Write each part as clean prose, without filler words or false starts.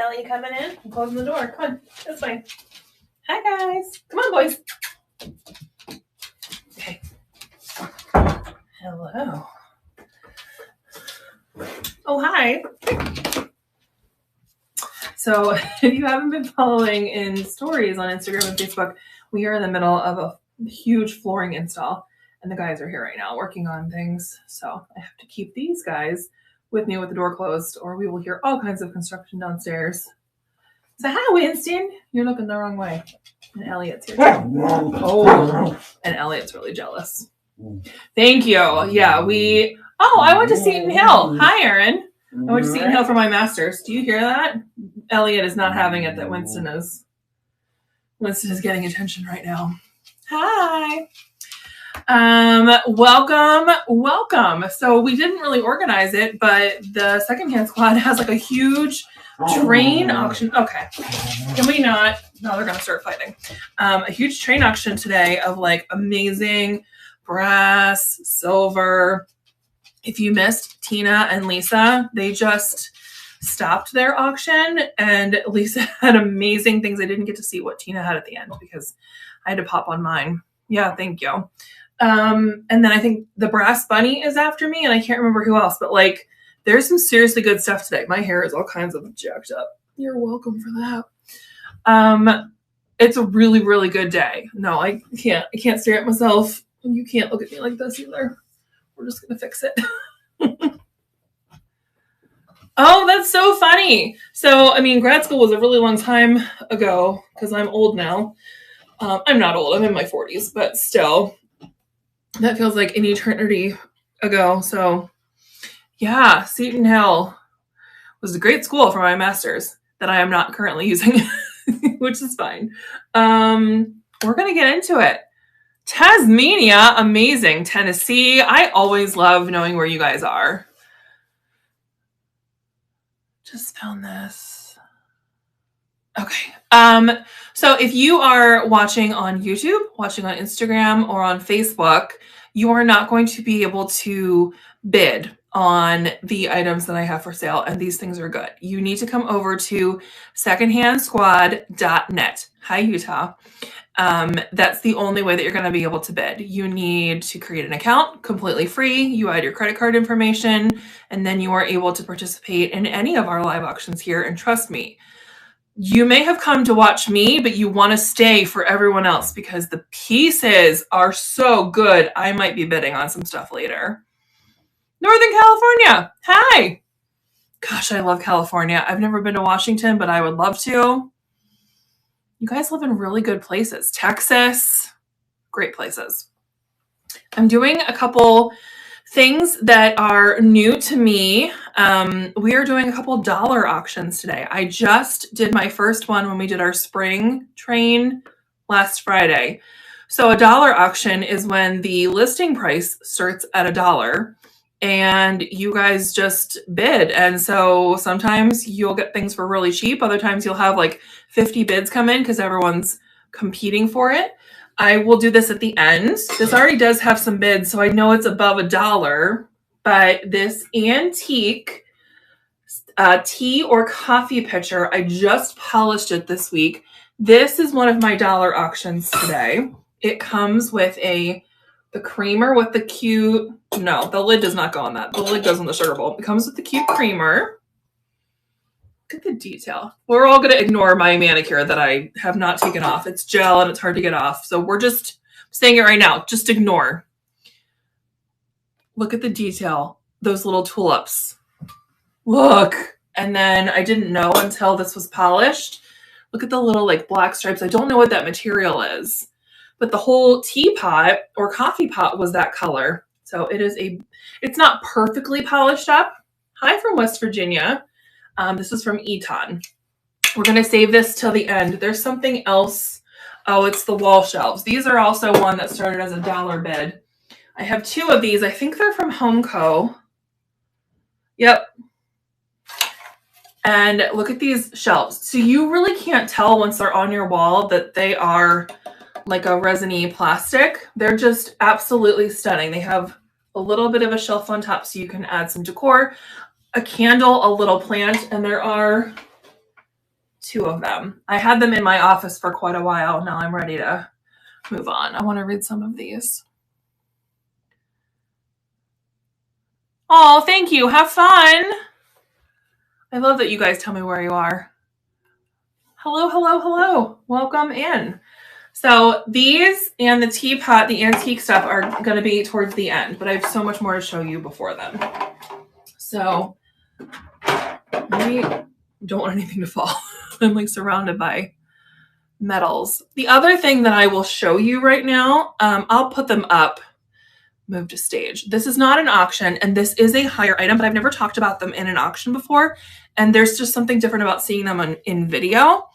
Ellie, you coming in? I'm closing the door. Come on, this way. Hi, guys. Come on, boys. Okay. Hello. Oh, hi. So if you haven't been following in stories on Instagram and Facebook, we are in the middle of a huge flooring install, and the guys are here right now working on things. So I have to keep these guys with me with the door closed, or we will hear all kinds of construction downstairs. So hi, Winston. You're looking the wrong way. And Elliot's here too. Oh, and Elliot's really jealous. Thank you. Yeah, I went to Seton Hill. Hi, Erin. I went to Seton Hill for my master's. Do you hear that? Elliot is not having it that Winston is getting attention right now. Hi. Welcome. So we didn't really organize it, but the secondhand squad has like a huge train auction. Okay. Can we not? No, they're going to start fighting. A huge train auction today of like amazing brass, silver. If you missed Tina and Lisa, they just stopped their auction, and Lisa had amazing things. I didn't get to see what Tina had at the end because I had to pop on mine. Yeah, thank you. And then I think the brass bunny is after me, and I can't remember who else, but like there's some seriously good stuff today. My hair is all kinds of jacked up. You're welcome for that. It's a really, really good day. No, I can't stare at myself. You can't look at me like this either. We're just going to fix it. Oh, that's so funny. So, I mean, grad school was a really long time ago because I'm old now. I'm not old. I'm in my 40s, but still, that feels like an eternity ago. So, yeah, Seton Hill was a great school for my master's that I am not currently using, which is fine. We're going to get into it. Tasmania, amazing. Tennessee, I always love knowing where you guys are. Just found this. Okay. So if you are watching on YouTube, watching on Instagram, or on Facebook, you are not going to be able to bid on the items that I have for sale, and these things are good. You need to come over to secondhandsquad.net. Hi, Utah. That's the only way that you're going to be able to bid. You need to create an account completely free. You add your credit card information, and then you are able to participate in any of our live auctions here. And trust me, you may have come to watch me, but you want to stay for everyone else because the pieces are so good. I might be bidding on some stuff later. Northern California. Hi. Gosh, I love California. I've never been to Washington, but I would love to. You guys live in really good places. Texas, great places. I'm doing a couple things that are new to me. We are doing a couple dollar auctions today. I just did my first one when we did our spring train last Friday. So a dollar auction is when the listing price starts at $1 and you guys just bid. And so sometimes you'll get things for really cheap. Other times you'll have like 50 bids come in because everyone's competing for it. I will do this at the end. This already does have some bids, so I know it's above $1, but this antique tea or coffee pitcher, I just polished it this week. This is one of my dollar auctions today. It comes with the creamer with the cute, no, the lid does not go on that. The lid goes on the sugar bowl. It comes with the cute creamer. Look at the detail. We're all going to ignore my manicure that I have not taken off. It's gel and it's hard to get off. So we're just saying it right now. Just ignore. Look at the detail. Those little tulips. Look. And then I didn't know until this was polished. Look at the little like black stripes. I don't know what that material is. But the whole teapot or coffee pot was that color. So it's not perfectly polished up. Hi from West Virginia. This is from Eton. We're going to save this till the end. There's something else. Oh, it's the wall shelves. These are also one that started as a $1 bid. I have two of these. I think they're from HomeCo. Yep. And look at these shelves. So you really can't tell once they're on your wall that they are like a resiny plastic. They're just absolutely stunning. They have a little bit of a shelf on top so you can add some decor, a candle, a little plant, and there are 2 of them. I had them in my office for quite a while. Now I'm ready to move on. I want to read some of these. Oh, thank you. Have fun. I love that you guys tell me where you are. Hello, hello, hello. Welcome in. So these and the teapot, the antique stuff, are going to be towards the end, but I have so much more to show you before then. So I don't want anything to fall. I'm like surrounded by metals. The other thing that I will show you right now, I'll put them up, move to stage. This is not an auction, and this is a higher item, but I've never talked about them in an auction before, and there's just something different about seeing them in video.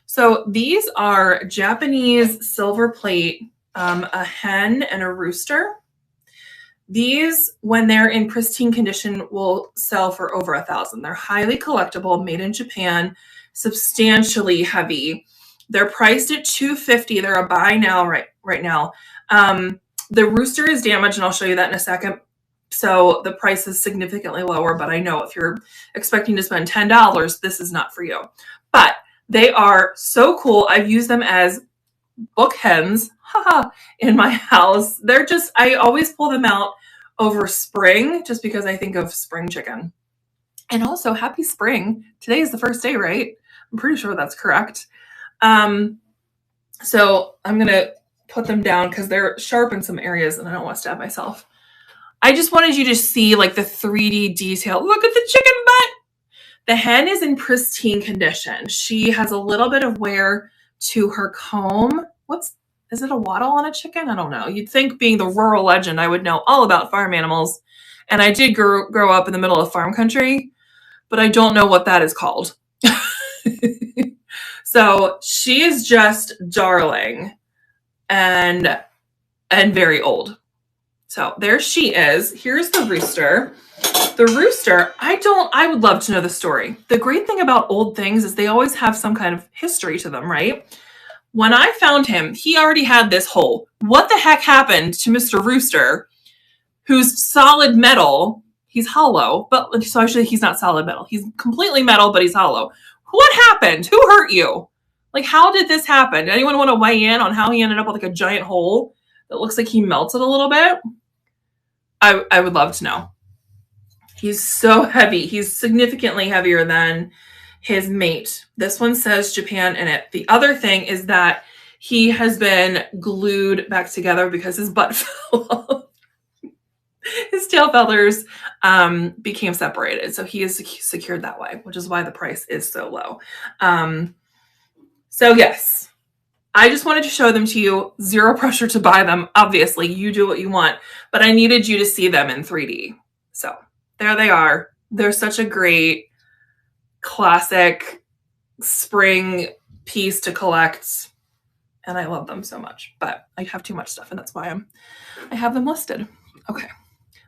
So these are Japanese silver plate, a hen and a rooster. These, when they're in pristine condition, will sell for over $1,000. They're highly collectible, made in Japan, substantially heavy. They're priced at $250. They're a buy now right now. The rooster is damaged, and I'll show you that in a second. So the price is significantly lower, but I know if you're expecting to spend $10, this is not for you. But they are so cool. I've used them as book hens in my house. They're just, I always pull them out over spring just because I think of spring chicken. And also happy spring. Today is the first day, right? I'm pretty sure that's correct. So I'm going to put them down because they're sharp in some areas and I don't want to stab myself. I just wanted you to see like the 3D detail. Look at the chicken butt. The hen is in pristine condition. She has a little bit of wear to her comb. Is it a wattle on a chicken? I don't know. You'd think, being the rural legend, I would know all about farm animals. And I did grow up in the middle of farm country, but I don't know what that is called. So she is just darling and very old. So there she is. Here's the rooster. The rooster, I would love to know the story. The great thing about old things is they always have some kind of history to them, right? When I found him, he already had this hole. What the heck happened to Mr. Rooster, who's solid metal? He's hollow, but so actually he's not solid metal. He's completely metal, but he's hollow. What happened? Who hurt you? Like, how did this happen? Did anyone want to weigh in on how he ended up with like a giant hole that looks like he melted a little bit? I would love to know. He's so heavy. He's significantly heavier than his mate. This one says Japan in it. The other thing is that he has been glued back together because his butt fell off. His tail feathers became separated. So he is secured that way, which is why the price is so low. So yes, I just wanted to show them to you. Zero pressure to buy them. Obviously, you do what you want, but I needed you to see them in 3D. So there they are. They're such a great classic spring piece to collect, and I love them so much, but I have too much stuff, and that's why I have them listed. Okay,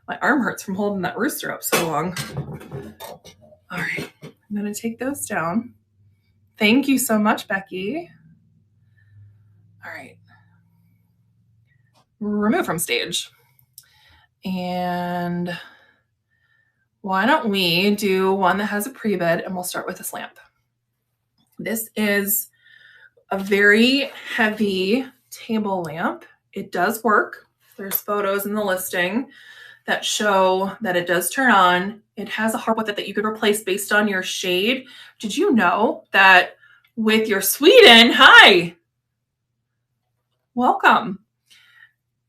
my arm hurts from holding that rooster up so long. All right, I'm gonna take those down. Thank you so much, Becky. All right, remove from stage. And why don't we do one that has a pre-bid, and we'll start with this lamp. This is a very heavy table lamp. It does work. There's photos in the listing that show that it does turn on. It has a harp with it that you could replace based on your shade. Did you know that with your Sweden, hi, welcome.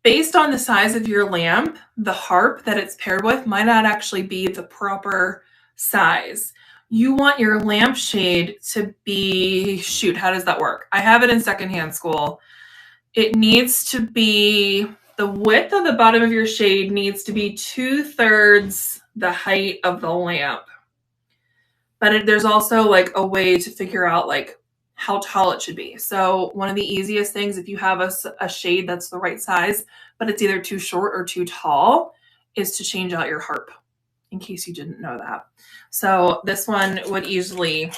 Based on the size of your lamp, the harp that it's paired with might not actually be the proper size. You want your lampshade to be, shoot, how does that work? I have it in secondhand school. It needs to be, the width of the bottom of your shade needs to be 2/3 the height of the lamp. But there's also like a way to figure out like how tall it should be. So one of the easiest things, if you have a shade that's the right size, but it's either too short or too tall, is to change out your harp, in case you didn't know that. So this one would easily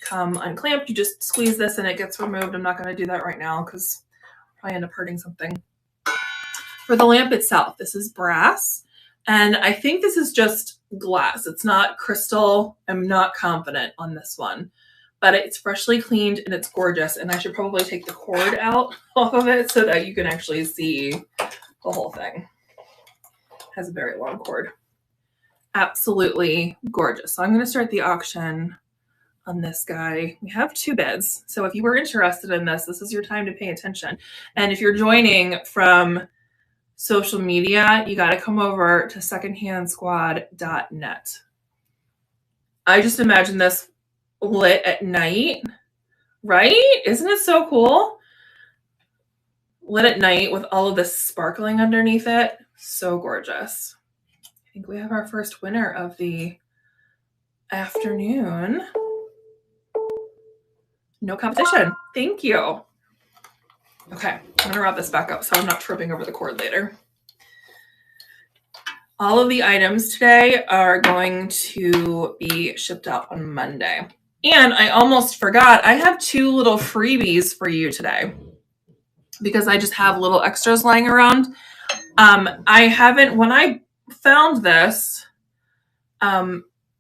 come unclamped. You just squeeze this and it gets removed. I'm not going to do that right now because I'll probably end up hurting something. For the lamp itself, this is brass. And I think this is just glass. It's not crystal. I'm not confident on this one. but it's freshly cleaned and it's gorgeous. And I should probably take the cord out off of it so that you can actually see the whole thing. It has a very long cord. Absolutely gorgeous. So I'm going to start the auction on this guy. We have 2 bids. So if you were interested in this, this is your time to pay attention. And if you're joining from social media, you got to come over to secondhandsquad.net. I just imagine this lit at night, right? Isn't it so cool? Lit at night with all of this sparkling underneath it. So gorgeous. I think we have our first winner of the afternoon. No competition. Thank you. Okay, I'm going to wrap this back up so I'm not tripping over the cord later. All of the items today are going to be shipped out on Monday. And I almost forgot, I have 2 little freebies for you today because I just have little extras lying around. When I found this,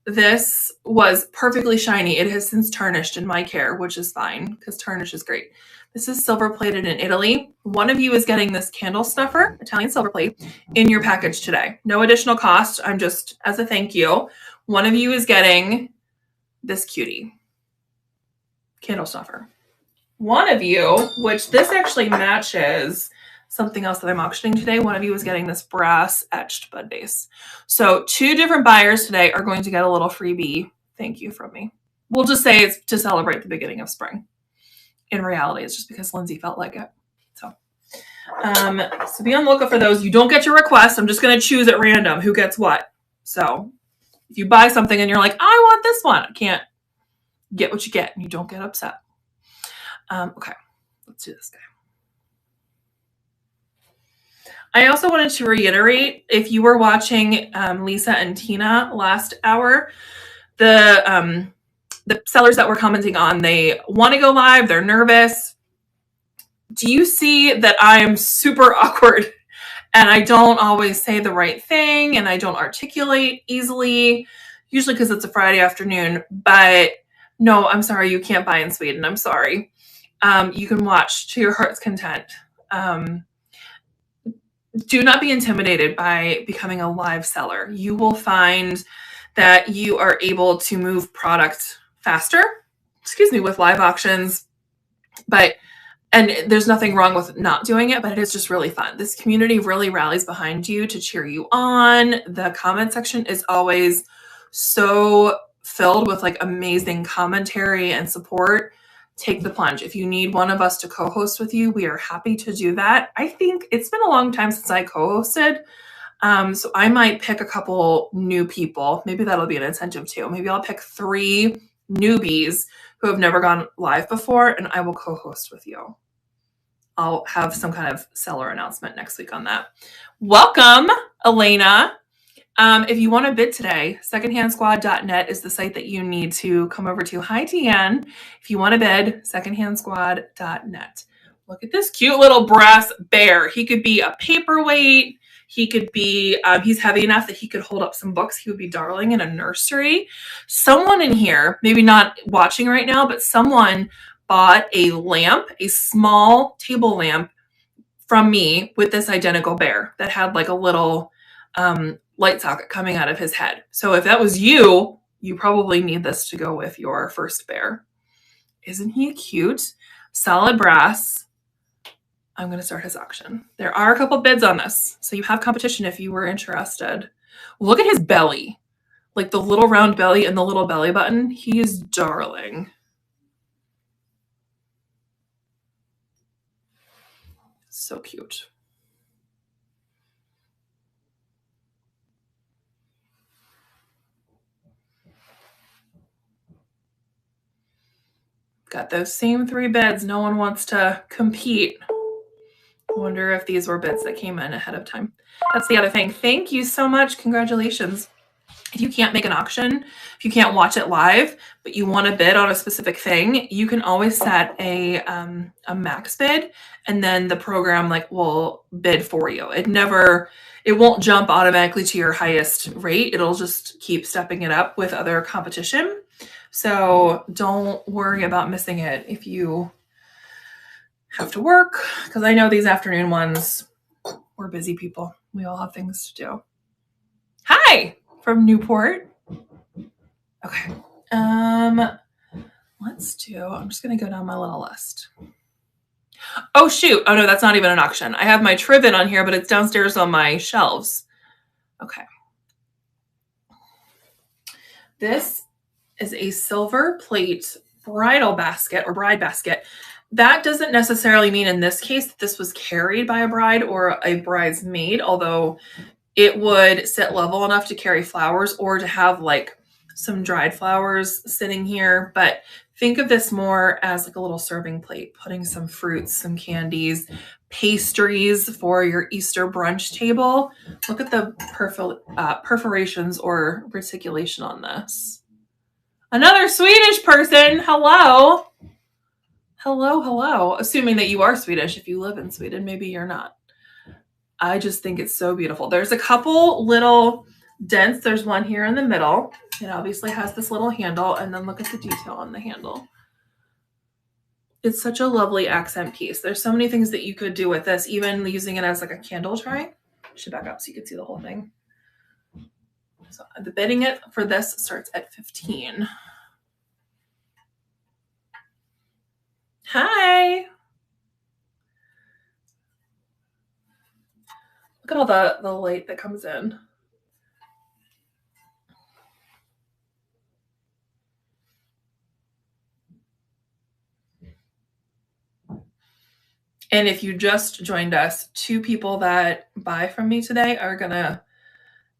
this was perfectly shiny. It has since tarnished in my care, which is fine because tarnish is great. This is silver plated in Italy. One of you is getting this candle snuffer, Italian silver plate, in your package today. No additional cost. I'm just, as a thank you, one of you is getting this cutie candle snuffer. One of you, which this actually matches something else that I'm auctioning today, one of you is getting this brass etched bud base. So 2 different buyers today are going to get a little freebie thank you from me. We'll just say it's to celebrate the beginning of spring. In reality, it's just because Lindsay felt like it. So be on the lookout for those. You don't get your request. I'm just going to choose at random who gets what. So if you buy something and you're like, I want this one, I can't get what you get, and you don't get upset. Okay, let's do this guy. I also wanted to reiterate, if you were watching Lisa and Tina last hour, the sellers that were commenting on, they want to go live, they're nervous. Do you see that I am super awkward and I don't always say the right thing and I don't articulate easily, usually because it's a Friday afternoon, but no, I'm sorry, you can't buy in Sweden. I'm sorry. You can watch to your heart's content. Do not be intimidated by becoming a live seller. You will find that you are able to move product faster, with live auctions. And there's nothing wrong with not doing it, but it is just really fun. This community really rallies behind you to cheer you on. The comment section is always so filled with like amazing commentary and support. Take the plunge. If you need one of us to co-host with you, we are happy to do that. I think it's been a long time since I co-hosted. So I might pick a couple new people. Maybe that'll be an incentive too. Maybe I'll pick 3 newbies who have never gone live before, and I will co-host with you. I'll have some kind of seller announcement next week on that. Welcome, Elena. If you want to bid today, secondhandsquad.net is the site that you need to come over to. Hi, Tian. If you want to bid, secondhandsquad.net. Look at this cute little brass bear. He could be a paperweight. He could be, he's heavy enough that he could hold up some books. He would be darling in a nursery. Someone in here, maybe not watching right now, but someone bought a lamp, a small table lamp from me with this identical bear that had like a little light socket coming out of his head. So if that was you, you probably need this to go with your first bear. Isn't he cute? Solid brass. I'm going to start his auction. There are a couple bids on this, so you have competition if you were interested. Look at his belly, like the little round belly and the little belly button. He is darling. So cute. Got those same 3 bids. No one wants to compete. I wonder if these were bids that came in ahead of time. That's the other thing. Thank you so much. Congratulations. If you can't make an auction, if you can't watch it live, but you want to bid on a specific thing, you can always set a max bid, and then the program will bid for you. It won't jump automatically to your highest rate. It'll just keep stepping it up with other competition. So don't worry about missing it if you have to work, because I know these afternoon ones, we're busy people. We all have things to do. Hi from Newport. Okay. Let's do, I'm just going to go down my little list. Oh, shoot. Oh, no, that's not even an auction. I have my trivet on here, but it's downstairs on my shelves. Okay. This is a silver plate bridal basket or bride basket. That doesn't necessarily mean in this case that this was carried by a bride or a bridesmaid, although it would sit level enough to carry flowers or to have like some dried flowers sitting here. But think of this more as like a little serving plate, putting some fruits, some candies, pastries for your Easter brunch table. Look at the perforations or reticulation on this. Another Swedish person. Hello. Hello, hello. Assuming that you are Swedish. If you live in Sweden, maybe you're not. I just think it's so beautiful. There's a couple little dents. There's one here in the middle. It obviously has this little handle, and then look at the detail on the handle. It's such a lovely accent piece. There's so many things that you could do with this, even using it as like a candle tray. I should back up so you can see the whole thing. So the bidding it for this starts at $15. Hi. Look at all the light that comes in. And if you just joined us, 2 people that buy from me today are gonna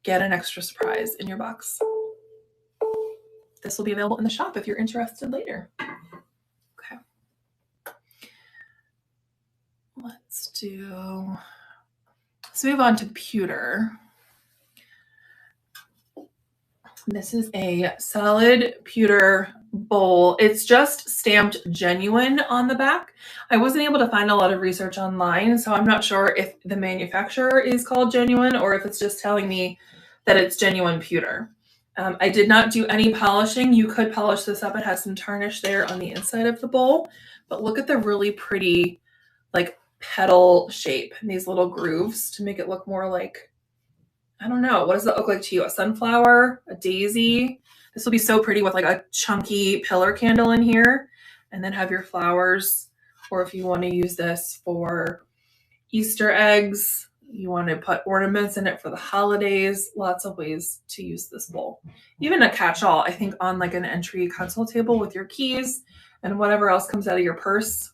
get an extra surprise in your box. This will be available in the shop if you're interested later. Okay. Let's move on to pewter. This is a solid pewter bowl. It's just stamped genuine on the back. I wasn't able to find a lot of research online, so I'm not sure if the manufacturer is called genuine or if it's just telling me that it's genuine pewter. I did not do any polishing. You could polish this up. It has some tarnish there on the inside of the bowl, but look at the really pretty like petal shape and these little grooves to make it look more like, I don't know. What does that look like to you? A sunflower? A daisy? This will be so pretty with like a chunky pillar candle in here, and then have your flowers. Or if you want to use this for Easter eggs, you want to put ornaments in it for the holidays. Lots of ways to use this bowl. Even a catch-all, I think, on like an entry console table with your keys and whatever else comes out of your purse.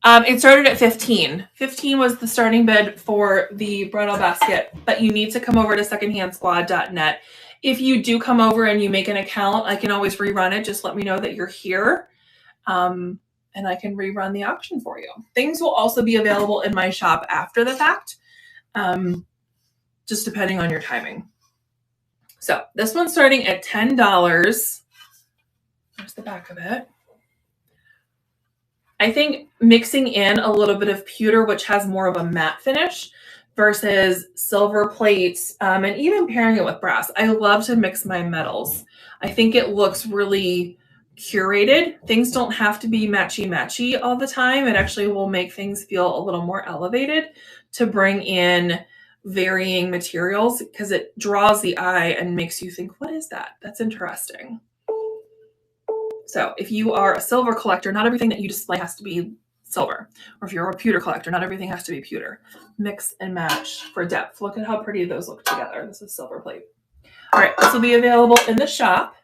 It started at 15. 15 was the starting bid for the bridal basket, but you need to come over to secondhandsquad.net. If you do come over and you make an account, I can always rerun it. Just let me know that you're here, and I can rerun the auction for you. Things will also be available in my shop after the fact, just depending on your timing. So this one's starting at $10. There's the back of it. I think mixing in a little bit of pewter, which has more of a matte finish, versus silver plates, and even pairing it with brass. I love to mix my metals. I think it looks really curated. Things don't have to be matchy-matchy all the time. It actually will make things feel a little more elevated to bring in varying materials because it draws the eye and makes you think, what is that? That's interesting. So if you are a silver collector, not everything that you display has to be silver. Or if you're a pewter collector, not everything has to be pewter. Mix and match for depth. Look at how pretty those look together. This is silver plate. All right, this will be available in the shop.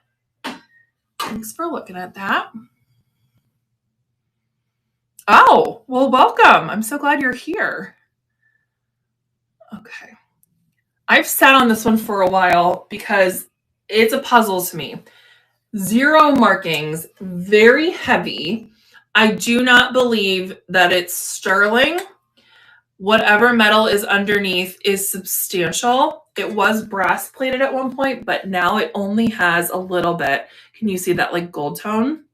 Thanks for looking at that. Oh, well, welcome. I'm so glad you're here. Okay. I've sat on this one for a while because it's a puzzle to me. 0 markings, very heavy. I do not believe that it's sterling. Whatever metal is underneath is substantial. It was brass plated at one point, but now it only has a little bit. Can you see that like gold tone?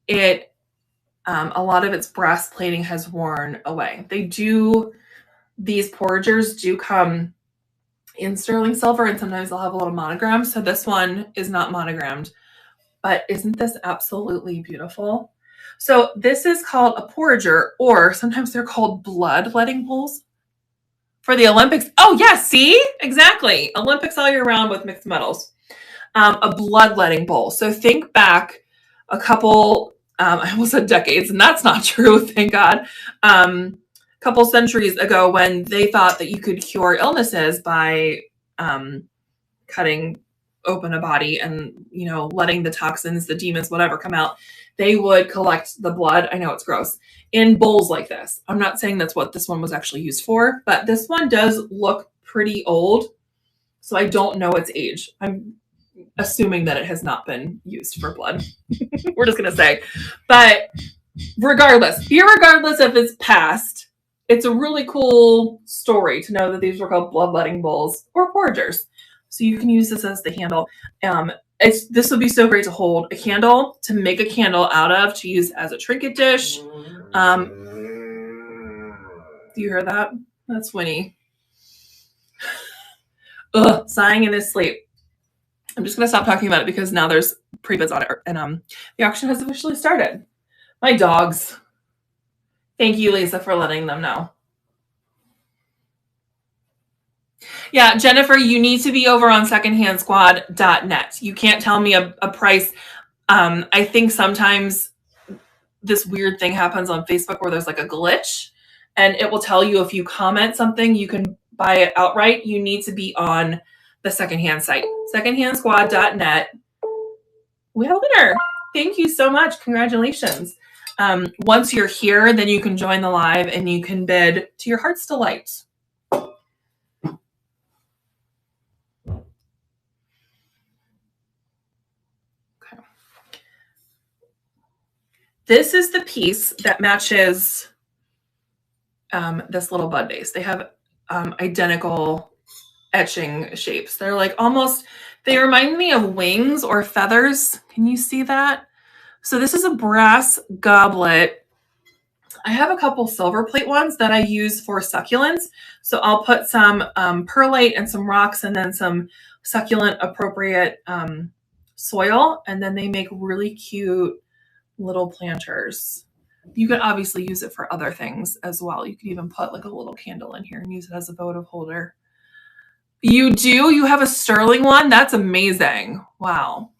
A lot of its brass plating has worn away. These porringers do come in sterling silver, and sometimes they'll have a little monogram. So this one is not monogrammed, but isn't this absolutely beautiful? So this is called a porringer, or sometimes they're called bloodletting bowls for the Olympics. Oh yeah, see? Exactly. Olympics all year round with mixed metals. A bloodletting bowl. So think back a couple, I almost said decades, and that's not true, thank God. A couple centuries ago when they thought that you could cure illnesses by cutting open a body and, you know, letting the toxins, the demons, whatever come out, they would collect the blood. I know it's gross, in bowls like this. I'm not saying that's what this one was actually used for, but this one does look pretty old. So I don't know its age. I'm assuming that it has not been used for blood. We're just going to say, but regardless if it's past, it's a really cool story to know that these were called bloodletting bowls or porringers. So you can use this as the handle. This would be so great to hold a candle, to make a candle out of, to use as a trinket dish. Do you hear that? That's Winnie. Ugh, sighing in his sleep. I'm just going to stop talking about it because now there's prebids on it, and the auction has officially started. My dogs. Thank you, Lisa, for letting them know. Yeah, Jennifer, you need to be over on secondhandsquad.net. You can't tell me a price. I think sometimes this weird thing happens on Facebook where there's like a glitch, and it will tell you if you comment something, you can buy it outright. You need to be on the secondhand site, secondhandsquad.net. We have a winner. Thank you so much. Congratulations. Once you're here, then you can join the live and you can bid to your heart's delight. Okay. This is the piece that matches this little bud vase. They have identical etching shapes. They're like almost, they remind me of wings or feathers. Can you see that? So this is a brass goblet. I have a couple silver plate ones that I use for succulents. So I'll put some perlite and some rocks and then some succulent appropriate soil. And then they make really cute little planters. You could obviously use it for other things as well. You could even put like a little candle in here and use it as a votive holder. You do? You have a sterling one? That's amazing. Wow.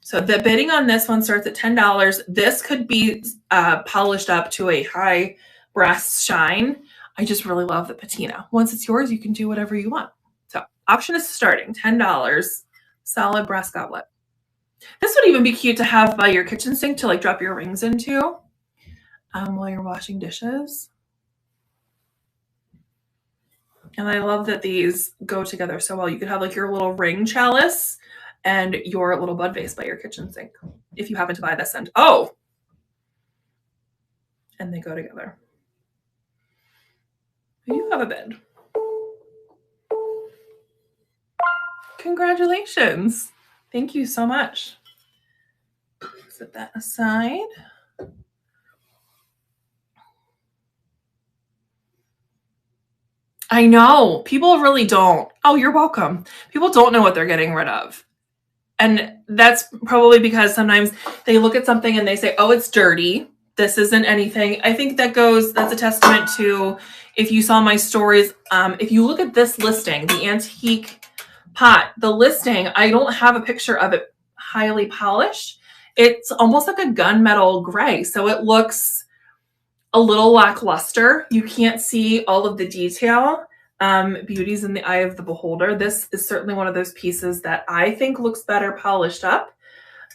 So the bidding on this one starts at $10. This could be polished up to a high brass shine. I just really love the patina. Once it's yours, you can do whatever you want. So auction is starting, $10, solid brass goblet. This would even be cute to have by your kitchen sink to like drop your rings into while you're washing dishes. And I love that these go together so well. You could have like your little ring chalice and your little bud vase by your kitchen sink if you happen to buy this. And oh, and they go together. You have a bid. Congratulations. Thank you so much. Set that aside. I know. People really don't. Oh, you're welcome. People don't know what they're getting rid of. And that's probably because sometimes they look at something and they say, oh, it's dirty. This isn't anything. I think that's a testament to, if you saw my stories, if you look at this listing, the antique pot, the listing, I don't have a picture of it highly polished. It's almost like a gunmetal gray. So it looks a little lackluster. You can't see all of the detail. Beauty's in the eye of the beholder. This is certainly one of those pieces that I think looks better polished up.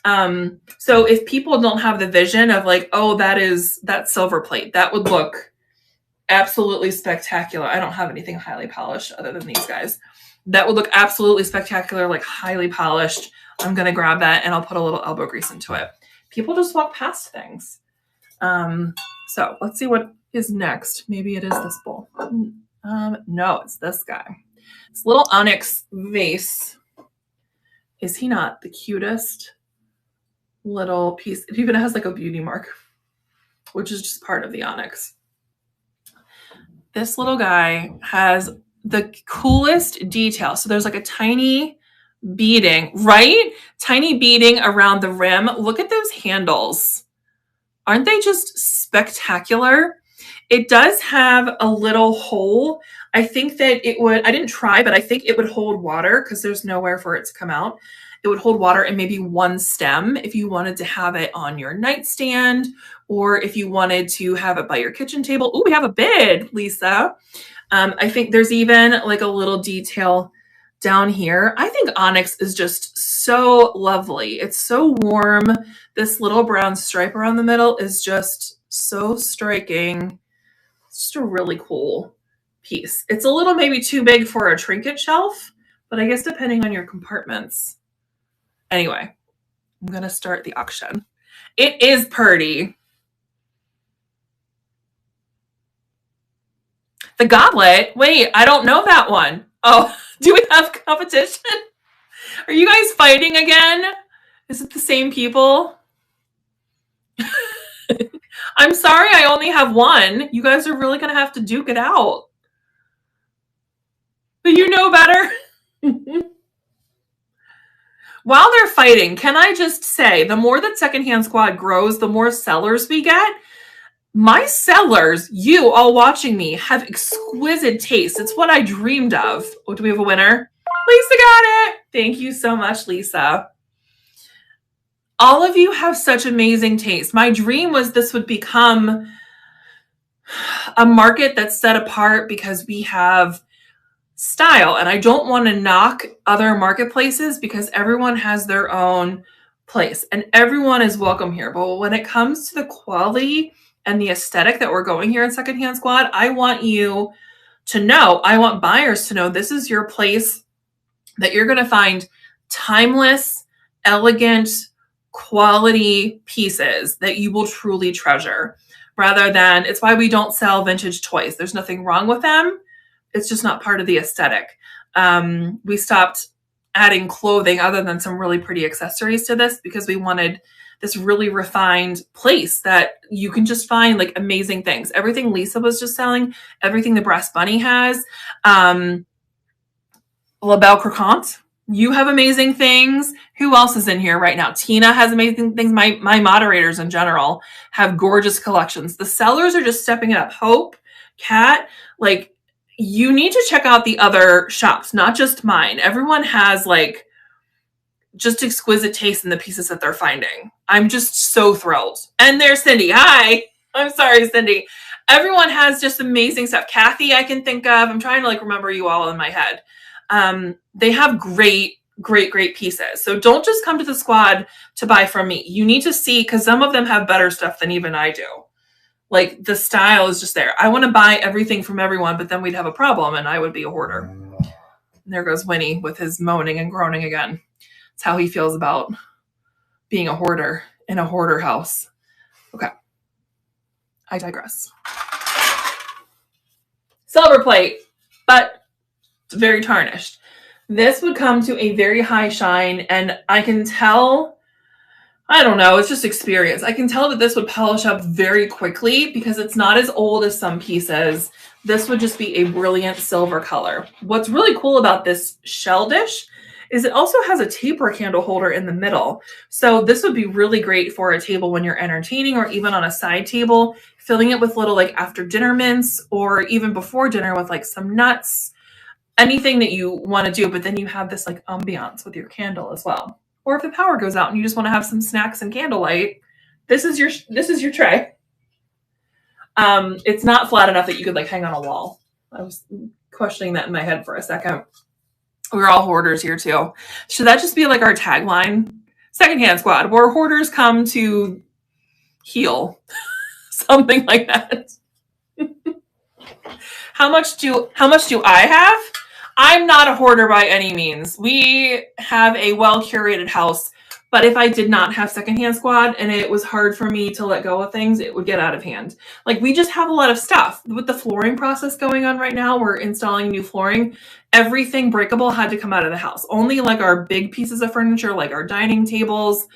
So if people don't have the vision of like, oh, that's silver plate, that would look absolutely spectacular. I don't have anything highly polished other than these guys. That would look absolutely spectacular, like highly polished. I'm going to grab that and I'll put a little elbow grease into it. People just walk past things. So let's see what is next. Maybe it is this bowl. No, it's this guy. This little onyx vase. Is he not the cutest little piece? It even has like a beauty mark, which is just part of the onyx. This little guy has the coolest detail. So there's like a tiny beading, right? Tiny beading around the rim. Look at those handles. Aren't they just spectacular? It does have a little hole. I think that it would, I didn't try, but I think it would hold water because there's nowhere for it to come out. It would hold water in maybe one stem if you wanted to have it on your nightstand, or if you wanted to have it by your kitchen table. Oh, we have a bid, Lisa. I think there's even like a little detail down here. I think onyx is just so lovely. It's so warm. This little brown stripe around the middle is just so striking. It's just a really cool piece. It's a little maybe too big for a trinket shelf, but I guess depending on your compartments. Anyway, I'm going to start the auction. It is pretty. The goblet? Wait, I don't know that one. Oh, do we have competition? Are you guys fighting again? Is it the same people? I'm sorry I only have one. You guys are really going to have to duke it out. But you know better. While they're fighting, can I just say, the more that Secondhand Squad grows, the more sellers we get. My sellers, you all watching me, have exquisite taste. It's what I dreamed of. Oh, do we have a winner? Lisa got it. Thank you so much, Lisa. All of you have such amazing taste. My dream was this would become a market that's set apart because we have style. And I don't want to knock other marketplaces because everyone has their own place and everyone is welcome here. But when it comes to the quality and the aesthetic that we're going here in Secondhand Squad, I want you to know, I want buyers to know this is your place that you're going to find timeless, elegant, quality pieces that you will truly treasure, rather than, it's why we don't sell vintage toys. There's nothing wrong with them. It's just not part of the aesthetic. We stopped adding clothing other than some really pretty accessories to this because we wanted this really refined place that you can just find like amazing things. Everything Lisa was just selling, everything the Brass Bunny has, La Belle Croquante, you have amazing things. Who else is in here right now? Tina has amazing things. My moderators in general have gorgeous collections. The sellers are just stepping it up. Hope, Kat, like, you need to check out the other shops, not just mine. Everyone has like just exquisite taste in the pieces that they're finding. I'm just so thrilled. And there's Cindy. Hi. I'm sorry, Cindy. Everyone has just amazing stuff. Kathy, I can think of. I'm trying to like remember you all in my head. They have great pieces. So don't just come to the squad to buy from me. You need to see, because some of them have better stuff than even I do. Like the style is just there. I want to buy everything from everyone, but then we'd have a problem and I would be a hoarder. And there goes Winnie with his moaning and groaning again. It's how he feels about being a hoarder in a hoarder house. Okay. I digress. Silver plate, but it's very tarnished. This would come to a very high shine, and I can tell, I don't know, it's just experience. I can tell that this would polish up very quickly because it's not as old as some pieces. This would just be a brilliant silver color. What's really cool about this shell dish is it also has a taper candle holder in the middle. So this would be really great for a table when you're entertaining, or even on a side table, filling it with little like after dinner mints, or even before dinner with like some nuts, anything that you want to do. But then you have this like ambiance with your candle as well. Or if the power goes out and you just want to have some snacks and candlelight, this is your tray. It's not flat enough that you could like hang on a wall. I was questioning that in my head for a second. We're all hoarders here too. Should that just be like our tagline? Secondhand Squad, where hoarders come to heal. Something like that. How much do I have? I'm not a hoarder by any means. We have a well-curated house, but if I did not have Secondhand Squad and it was hard for me to let go of things, it would get out of hand. Like, we just have a lot of stuff. With the flooring process going on right now, we're installing new flooring. Everything breakable had to come out of the house. Only like our big pieces of furniture, like our dining tables,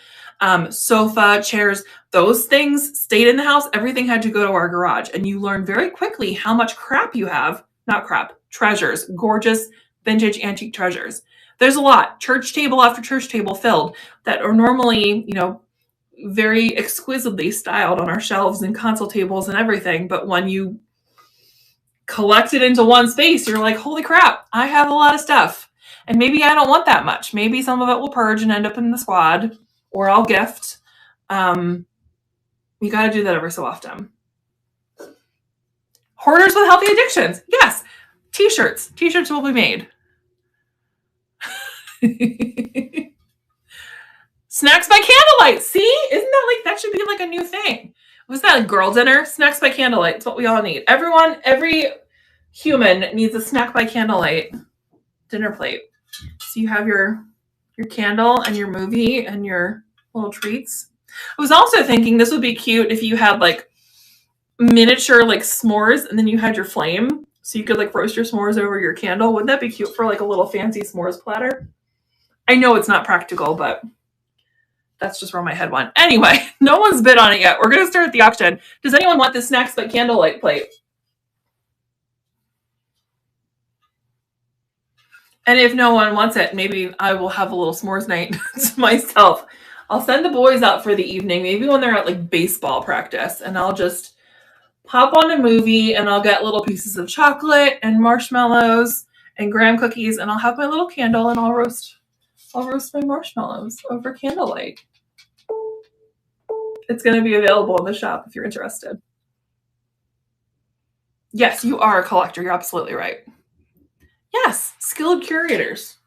sofa, chairs, those things stayed in the house. Everything had to go to our garage. And you learn very quickly how much crap you have not crap, treasures, gorgeous vintage antique treasures. There's a lot, church table after church table filled, that are normally, you know, very exquisitely styled on our shelves and console tables and everything. But when you collect it into one space, you're like, holy crap, I have a lot of stuff. And maybe I don't want that much. Maybe some of it will purge and end up in the squad, or I'll gift. You got to do that every so often. Hoarders with healthy addictions. Yes. T-shirts. T-shirts will be made. Snacks by candlelight. See? Isn't that like, that should be like a new thing. Was that a girl dinner? Snacks by candlelight. It's what we all need. Everyone, every human needs a snack by candlelight dinner plate. So you have your candle and your movie and your little treats. I was also thinking this would be cute if you had like miniature like s'mores and then you had your flame. So you could like roast your s'mores over your candle. Wouldn't that be cute for like a little fancy s'mores platter? I know it's not practical, but that's just where my head went. Anyway, no one's bid on it yet. We're going to start the auction. Does anyone want the snacks by candlelight plate? And if no one wants it, maybe I will have a little s'mores night to myself. I'll send the boys out for the evening, maybe when they're at like baseball practice, and I'll just pop on a movie and I'll get little pieces of chocolate and marshmallows and graham cookies, and I'll have my little candle and I'll roast my marshmallows over candlelight. It's going to be available in the shop if you're interested. Yes, you are a collector. You're absolutely right. Yes, skilled curators.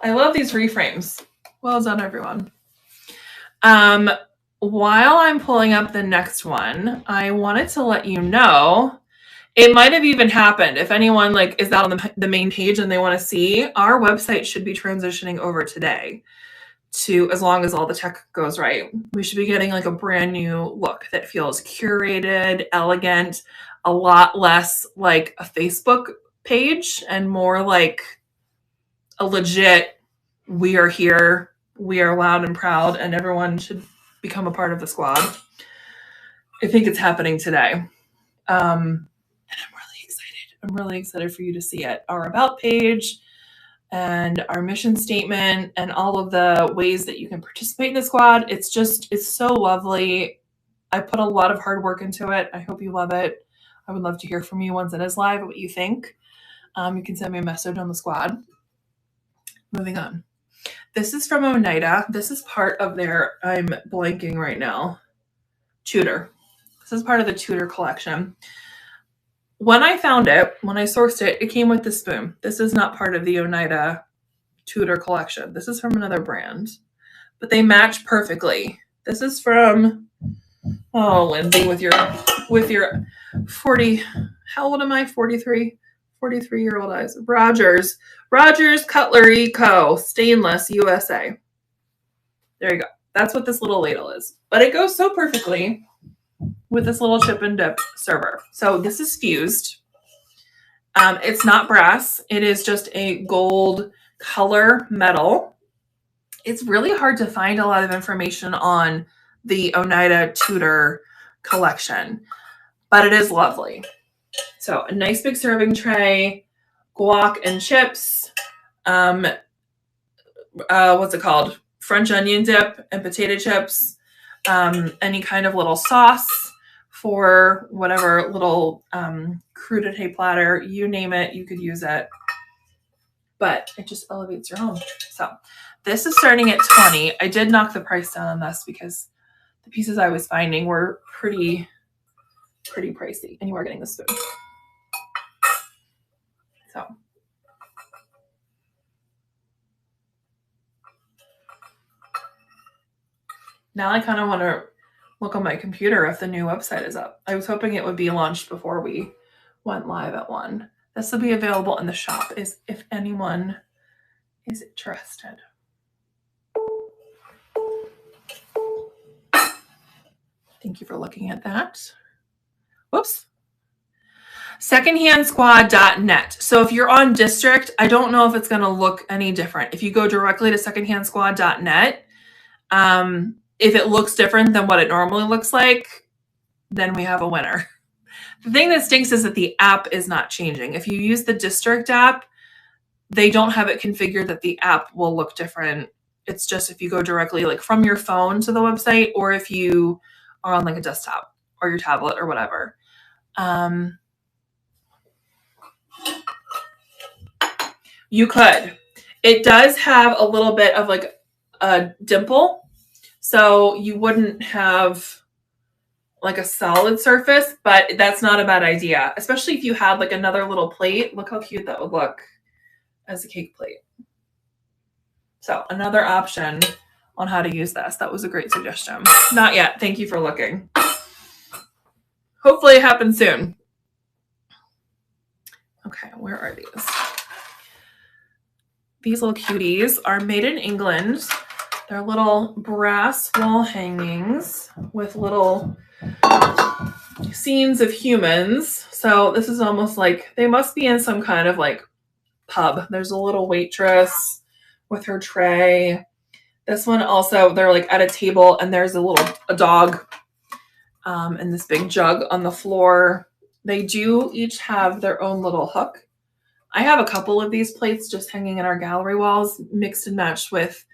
I love these reframes. Well done, everyone. While I'm pulling up the next one, I wanted to let you know, it might have even happened. If anyone like is out on the main page and they want to see, our website should be transitioning over today to, as long as all the tech goes right, we should be getting like a brand new look that feels curated, elegant, a lot less like a Facebook page and more like a legit, we are here, we are loud and proud, and everyone should become a part of the squad. I think it's happening today. And I'm really excited. I'm really excited for you to see it. Our about page and our mission statement and all of the ways that you can participate in the squad. It's so lovely. I put a lot of hard work into it. I hope you love it. I would love to hear from you once it is live, what you think. You can send me a message on the squad. Moving on. This is from Oneida. This is part of their, I'm blanking right now, Tudor. This is part of the Tudor collection. When I found it, when I sourced it, it came with the spoon. This is not part of the Oneida Tudor collection. This is from another brand, but they match perfectly. This is from, oh, Lindsay, with your 40, how old am I? 43-year-old eyes. Rogers Cutlery Co. Stainless USA. There you go. That's what this little ladle is. But it goes so perfectly with this little chip and dip server. So this is fused. It's not brass. It is just a gold color metal. It's really hard to find a lot of information on the Oneida Tudor collection, but it is lovely. So a nice big serving tray, guac and chips, what's it called? French onion dip and potato chips, any kind of little sauce for whatever little crudité platter, you name it, you could use it. But it just elevates your home. So this is starting at $20. I did knock the price down on this because the pieces I was finding were pretty pricey, and you are getting the spoon. So now I kind of want to look on my computer if the new website is up. I was hoping it would be launched before we went live at 1. This will be available in the shop if anyone is interested. Thank you for looking at that. Whoops. Secondhandsquad.net. So if you're on district, I don't know if it's going to look any different. If you go directly to secondhandsquad.net, if it looks different than what it normally looks like, then we have a winner. The thing that stinks is that the app is not changing. If you use the district app, they don't have it configured that the app will look different. It's just if you go directly like from your phone to the website, or if you are on like a desktop or your tablet or whatever. You could. It does have a little bit of like a dimple, so you wouldn't have like a solid surface, but that's not a bad idea, especially if you had like another little plate. Look how cute that would look as a cake plate. So another option on how to use this. That was a great suggestion. Not yet. Thank you for looking. Hopefully it happens soon. Okay, where are these? These little cuties are made in England. They're little brass wall hangings with little scenes of humans. So this is almost like they must be in some kind of like pub. There's a little waitress with her tray. This one also, they're like at a table and there's a dog and this big jug on the floor. They do each have their own little hook. I have a couple of these plates just hanging in our gallery walls, mixed and matched with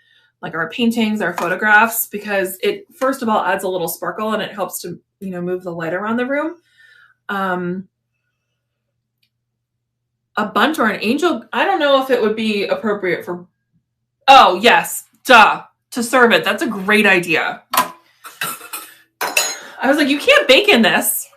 like our paintings, our photographs, because it first of all adds a little sparkle and it helps to, you know, move the light around the room. A bunch or an angel, I don't know if it would be appropriate for, oh yes, duh, to serve it. That's a great idea. I was like, you can't bake in this.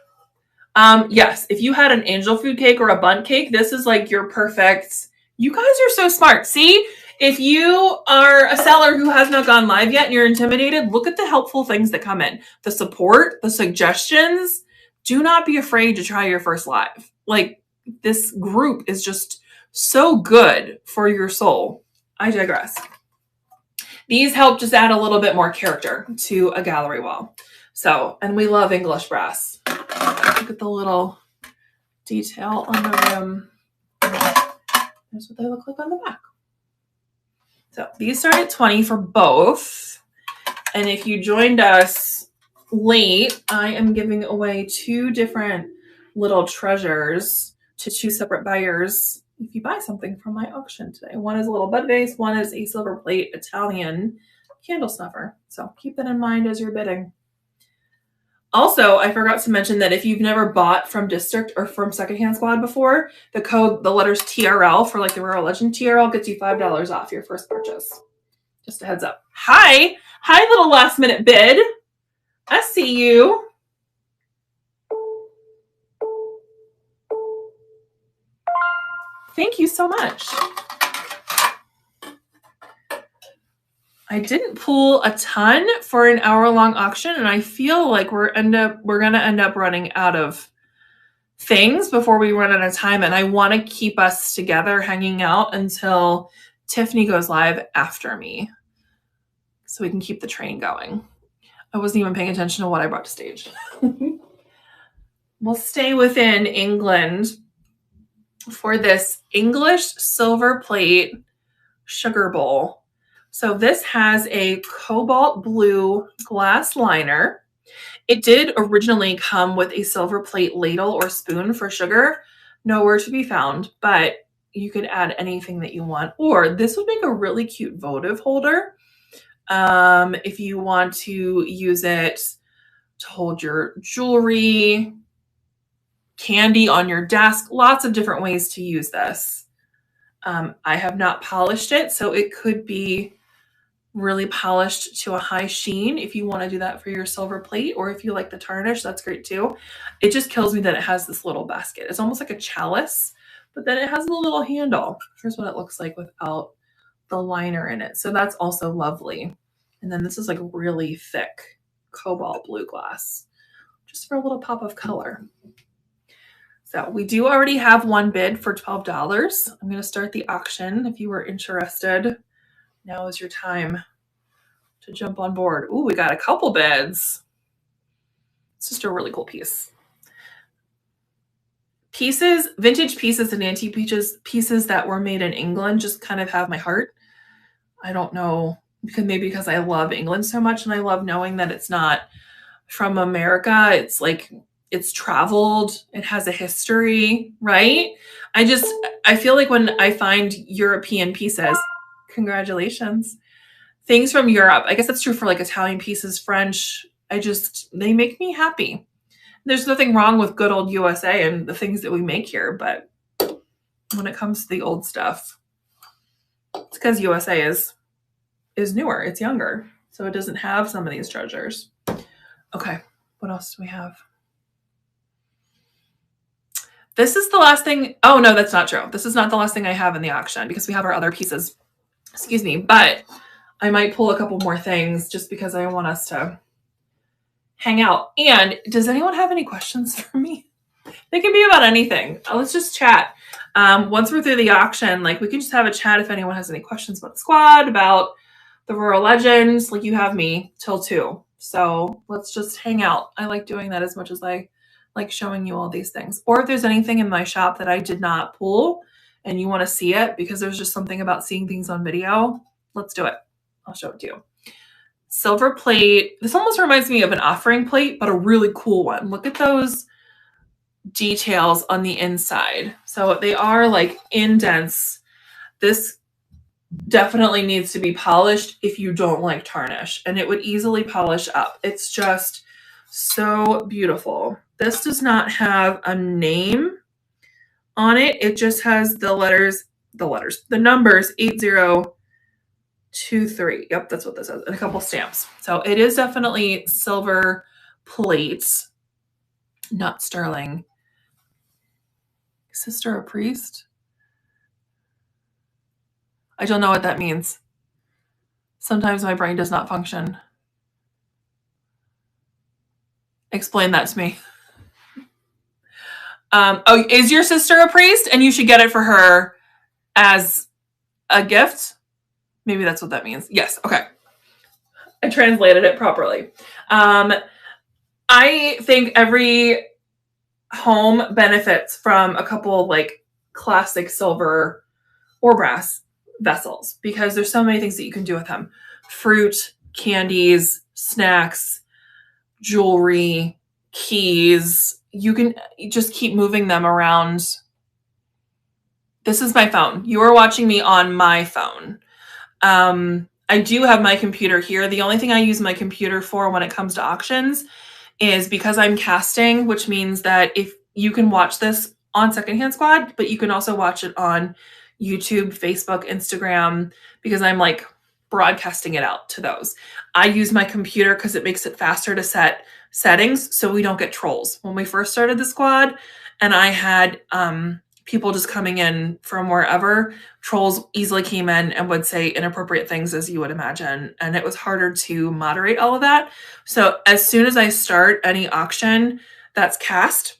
Yes, if you had an angel food cake or a bundt cake, this is like your perfect, you guys are so smart. See, if you are a seller who has not gone live yet and you're intimidated, look at the helpful things that come in. The support, the suggestions. Do not be afraid to try your first live. Like, this group is just so good for your soul. I digress. These help just add a little bit more character to a gallery wall. So, and we love English brass. Look at the little detail on the rim. Here's what they look like on the back. So these start at $20 for both. And if you joined us late, I am giving away 2 different little treasures to 2 separate buyers if you buy something from my auction today. One is a little bud vase, one is a silver plate Italian candle snuffer. So keep that in mind as you're bidding. Also, I forgot to mention that if you've never bought from District or from Secondhand Squad before, the code, the letters TRL for like the Rural Legend TRL gets you $5 off your first purchase. Just a heads up. Hi, little last minute bid. I see you. Thank you so much. I didn't pull a ton for an hour-long auction, and I feel like we're gonna end up running out of things before we run out of time. And I want to keep us together, hanging out until Tiffany goes live after me, so we can keep the train going. I wasn't even paying attention to what I brought to stage. We'll stay within England for this English silver plate sugar bowl. So this has a cobalt blue glass liner. It did originally come with a silver plate ladle or spoon for sugar. Nowhere to be found, but you could add anything that you want. Or this would make a really cute votive holder. If you want to use it to hold your jewelry, candy on your desk, lots of different ways to use this. I have not polished it, so it could be really polished to a high sheen if you want to do that for your silver plate, or if you like the tarnish, that's great too. It just kills me that it has this little basket. It's almost like a chalice, but then it has a little handle. Here's what it looks like without the liner in it. So that's also lovely. And then this is like really thick cobalt blue glass, just for a little pop of color. So we do already have one bid for $12. I'm going to start the auction. If you were interested, now is your time to jump on board. Ooh, we got a couple bids. It's just a really cool piece. Pieces, vintage pieces and antique pieces that were made in England just kind of have my heart. I don't know, because I love England so much, and I love knowing that it's not from America. It's like it's traveled, it has a history, right? I feel like when I find European pieces, congratulations, things from Europe, I guess that's true for like Italian pieces, French, they make me happy. There's nothing wrong with good old USA and the things that we make here, but when it comes to the old stuff, it's because USA is newer, it's younger, so it doesn't have some of these treasures. Okay, what else do we have? This is the last thing. Oh no, that's not true. This is not the last thing I have in the auction because we have our other pieces. Excuse me, but I might pull a couple more things just because I want us to hang out. And does anyone have any questions for me? They can be about anything. Let's just chat. Once we're through the auction, like we can just have a chat if anyone has any questions about the squad, about the Rural Legends. Like you have me till 2. So let's just hang out. I like doing that as much as I like showing you all these things. Or if there's anything in my shop that I did not pull and you want to see it because there's just something about seeing things on video, let's do it. I'll show it to you. Silver plate. This almost reminds me of an offering plate, but a really cool one. Look at those details on the inside. So they are like indents. This definitely needs to be polished if you don't like tarnish, and it would easily polish up. It's just so beautiful. This does not have a name on it. It just has the numbers 8023. Yep, that's what this is. And a couple stamps. So it is definitely silver plates, not sterling. Sister or priest? I don't know what that means. Sometimes my brain does not function. Explain that to me. Oh, is your sister a priest? And you should get it for her as a gift? Maybe that's what that means. Yes. Okay. I translated it properly. I think every home benefits from a couple of like classic silver or brass vessels because there's so many things that you can do with them. Fruit, candies, snacks, jewelry, keys. You can just keep moving them around. This is my phone. You are watching me on my phone. I do have my computer here. The only thing I use my computer for when it comes to auctions is because I'm casting, which means that if you can watch this on Secondhand Squad, but you can also watch it on YouTube, Facebook, Instagram, because I'm like broadcasting it out to those. I use my computer because it makes it faster to set settings so we don't get trolls. When we first started the squad and I had people just coming in from wherever, trolls easily came in and would say inappropriate things, as you would imagine. And it was harder to moderate all of that. So as soon as I start any auction that's cast,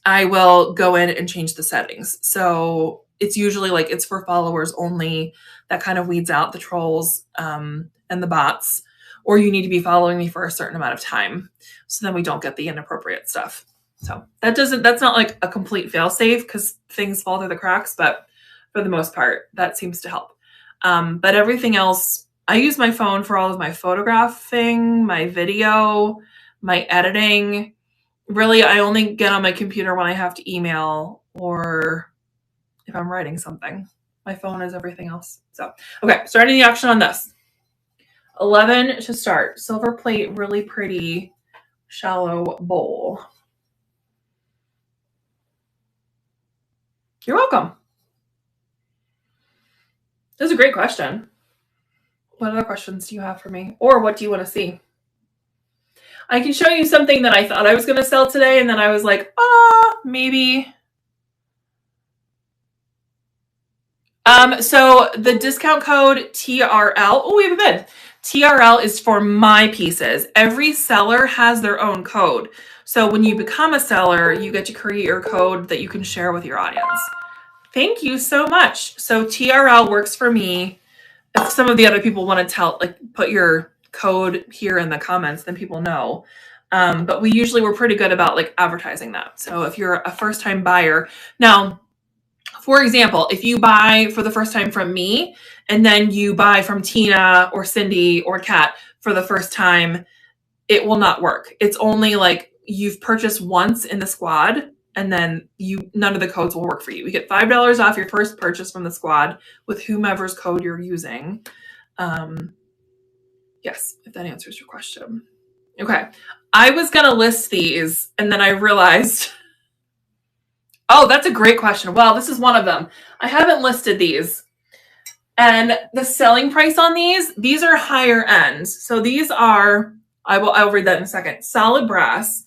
I will go in and change the settings. So it's usually like it's for followers only. That kind of weeds out the trolls and the bots. Or you need to be following me for a certain amount of time. So then we don't get the inappropriate stuff. So that's not like a complete fail safe because things fall through the cracks, but for the most part, that seems to help. But everything else, I use my phone for all of my photographing, my video, my editing. Really, I only get on my computer when I have to email or if I'm writing something. My phone is everything else. So, okay, starting the auction on this. 11 to start. Silver plate, really pretty, shallow bowl. You're welcome. This is a great question. What other questions do you have for me? Or what do you want to see? I can show you something that I thought I was going to sell today, and then I was like, maybe. So the discount code TRL, oh, we have a bid. TRL is for my pieces. Every seller has their own code. So when you become a seller, you get to create your code that you can share with your audience. Thank you so much. So TRL works for me. If some of the other people want to put your code here in the comments, then people know. But we're pretty good about like advertising that. So if you're a first-time buyer, now, for example, if you buy for the first time from me and then you buy from Tina or Cindy or Kat for the first time, it will not work. It's only like you've purchased once in the squad, and then none of the codes will work for you. You get $5 off your first purchase from the squad with whomever's code you're using. Yes, if that answers your question. Okay. I was going to list these, and then I realized, oh, that's a great question. Well, this is one of them. I haven't listed these. And the selling price on these are higher end. So these are, I'll read that in a second. Solid brass.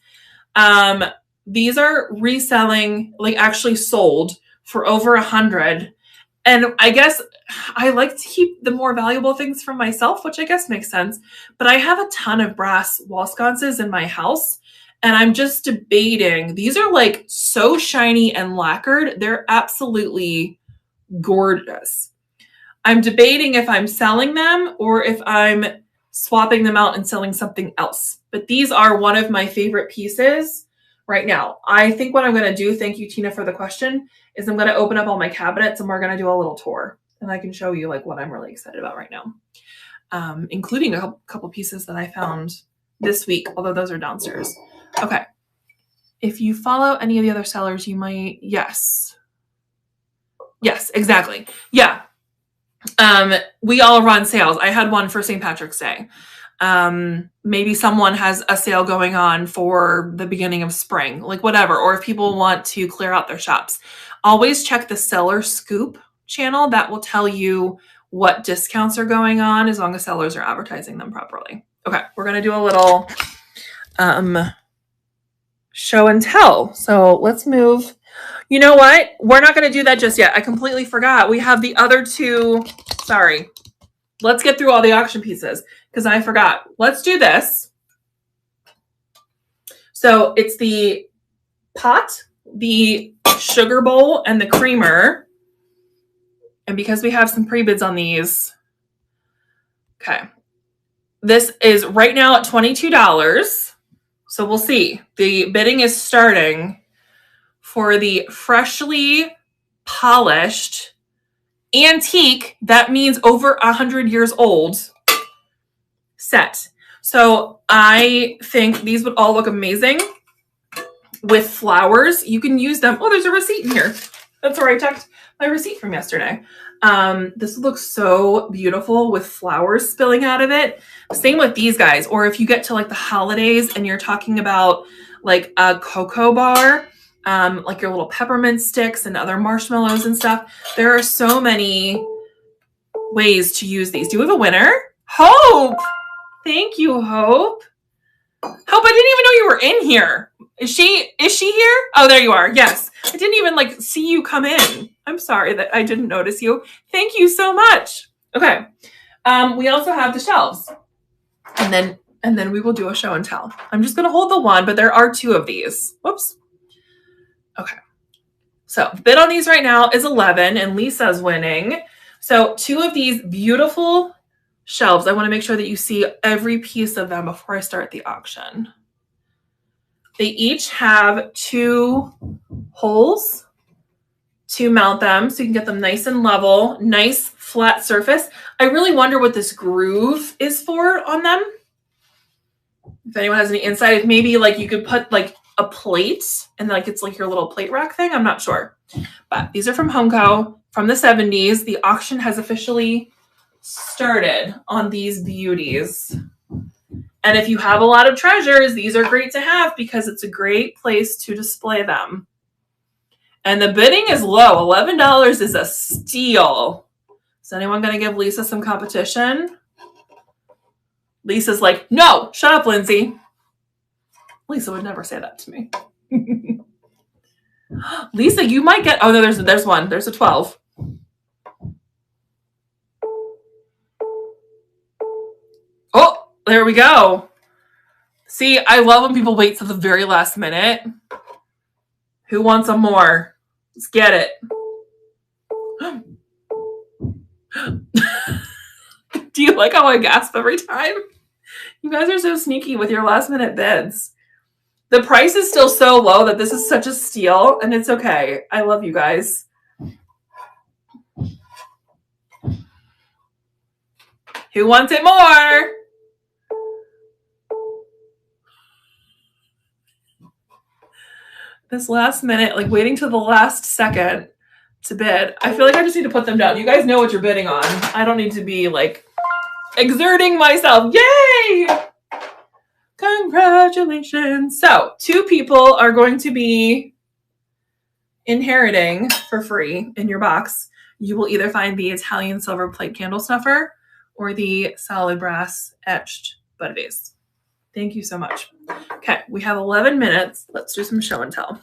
These are reselling, like actually sold for over 100. And I guess I like to keep the more valuable things for myself, which I guess makes sense. But I have a ton of brass wall sconces in my house, and I'm just debating. These are like so shiny and lacquered. They're absolutely gorgeous. I'm debating if I'm selling them or if I'm swapping them out and selling something else. But these are one of my favorite pieces right now. I think what I'm going to do, thank you, Tina, for the question, is I'm going to open up all my cabinets and we're going to do a little tour. And I can show you like what I'm really excited about right now, including a couple pieces that I found this week, although those are downstairs. Okay. If you follow any of the other sellers, you might, yes. Yes, exactly. Yeah. We all run sales. I had one for St. Patrick's Day. Maybe someone has a sale going on for the beginning of spring, like whatever. Or if people want to clear out their shops, always check the seller scoop channel. That will tell you what discounts are going on as long as sellers are advertising them properly. Okay, we're going to do a little show and tell. So let's move. You know what? We're not going to do that just yet. I completely forgot. We have the other two. Sorry. Let's get through all the auction pieces because I forgot. Let's do this. So it's the pot, the sugar bowl, and the creamer. And because we have some pre-bids on these, okay. This is right now at $22. So we'll see. The bidding is starting for the freshly polished antique, that means over 100 years old set. So I think these would all look amazing with flowers. You can use them. Oh, there's a receipt in here. That's where I tucked my receipt from yesterday. This looks so beautiful with flowers spilling out of it. Same with these guys. Or if you get to like the holidays and you're talking about like a cocoa bar, like your little peppermint sticks and other marshmallows and stuff. There are so many ways to use these. Do we have a winner? Hope! Thank you, Hope. Hope, I didn't even know you were in here. Is she here? Oh, there you are. Yes. I didn't even like see you come in. I'm sorry that I didn't notice you. Thank you so much. Okay. We also have the shelves. And then we will do a show and tell. I'm just going to hold the one, but there are two of these. Whoops. Okay. So bid on these right now is 11 and Lisa's winning. So two of these beautiful shelves. I want to make sure that you see every piece of them before I start the auction. They each have two holes to mount them so you can get them nice and level, nice flat surface. I really wonder what this groove is for on them. If anyone has any insight, if maybe like you could put like a plate and like it's like your little plate rack thing. I'm not sure. But these are from Homeco from the 70s. The auction has officially started on these beauties. And if you have a lot of treasures, these are great to have because it's a great place to display them. And the bidding is low. $11 is a steal. Is anyone going to give Lisa some competition? Lisa's like, no, shut up, Lindsay. Lisa would never say that to me. Lisa, you might get, oh no, there's one. There's a 12. Oh, there we go. See, I love when people wait till the very last minute. Who wants some more? Let's get it. Do you like how I gasp every time? You guys are so sneaky with your last minute bids. The price is still so low that this is such a steal, and it's okay. I love you guys. Who wants it more? this last minute, like waiting till the last second to bid. I feel like I just need to put them down. You guys know what you're bidding on. I don't need to be like exerting myself. Yay! Congratulations. So 2 people are going to be inheriting for free in your box. You will either find the Italian silver plate candle snuffer or the solid brass etched bud vase. Thank you so much. Okay, we have 11 minutes. Let's do some show and tell.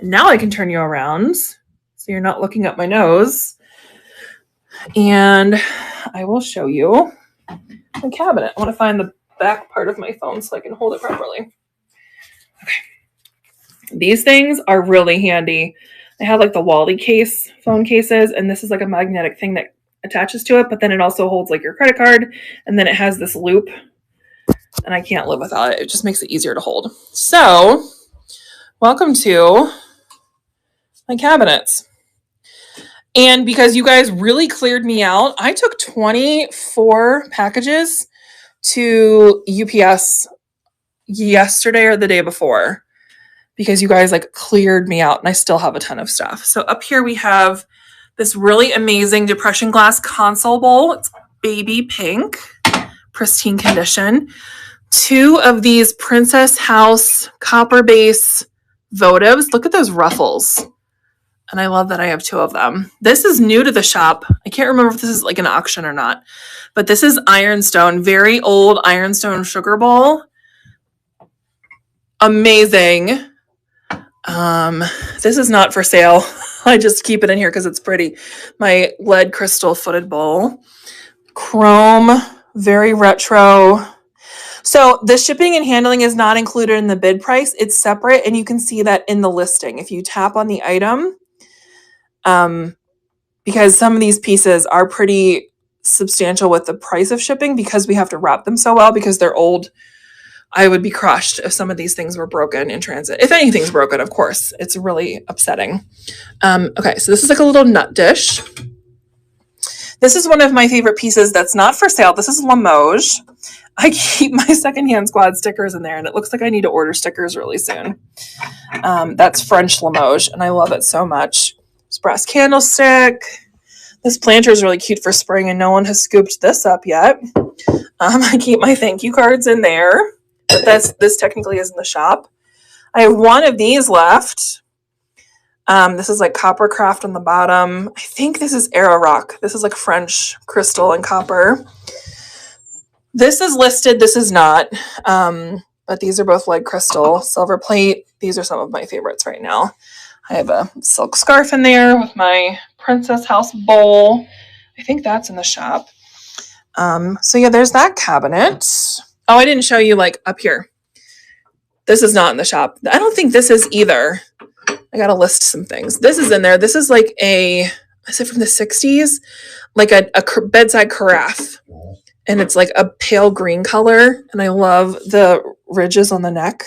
And now I can turn you around so you're not looking up my nose. And I will show you the cabinet. I want to find the back part of my phone so I can hold it properly. Okay. These things are really handy. I have like the Wally case, phone cases, and this is like a magnetic thing that attaches to it, but then it also holds like your credit card, and then it has this loop, and I can't live without it. It just makes it easier to hold. So, welcome to my cabinets. And because you guys really cleared me out, I took 24 packages to UPS yesterday or the day before because you guys like cleared me out, and I still have a ton of stuff. So up here we have this really amazing depression glass console bowl. It's baby pink, pristine condition. 2 of these Princess House copper base votives. Look at those ruffles. And I love that I have 2 of them. This is new to the shop. I can't remember if this is like an auction or not, but this is ironstone, very old ironstone sugar bowl. Amazing. This is not for sale. I just keep it in here because it's pretty. My lead crystal footed bowl. Chrome, very retro. So the shipping and handling is not included in the bid price. It's separate, and you can see that in the listing. If you tap on the item, because some of these pieces are pretty substantial with the price of shipping because we have to wrap them so well because they're old. I would be crushed if some of these things were broken in transit. If anything's broken, of course, it's really upsetting. Okay, so this is like a little nut dish. This is one of my favorite pieces that's not for sale. This is Limoges. I keep my secondhand squad stickers in there, and it looks like I need to order stickers really soon. That's French Limoges, and I love it so much. This brass candlestick. This planter is really cute for spring, and no one has scooped this up yet. I keep my thank you cards in there, but this technically is in the shop. I have 1 of these left. This is like copper craft on the bottom. I think this is Arrow Rock. This is like French crystal and copper. This is listed. This is not. But these are both lead crystal, silver plate. These are some of my favorites right now. I have a silk scarf in there with my Princess House bowl. I think that's in the shop. So yeah, there's that cabinet. Oh, I didn't show you like up here. This is not in the shop. I don't think this is either. I got to list some things. This is in there. This is like is it from the 60s? Like a bedside carafe. And it's like a pale green color. And I love the ridges on the neck.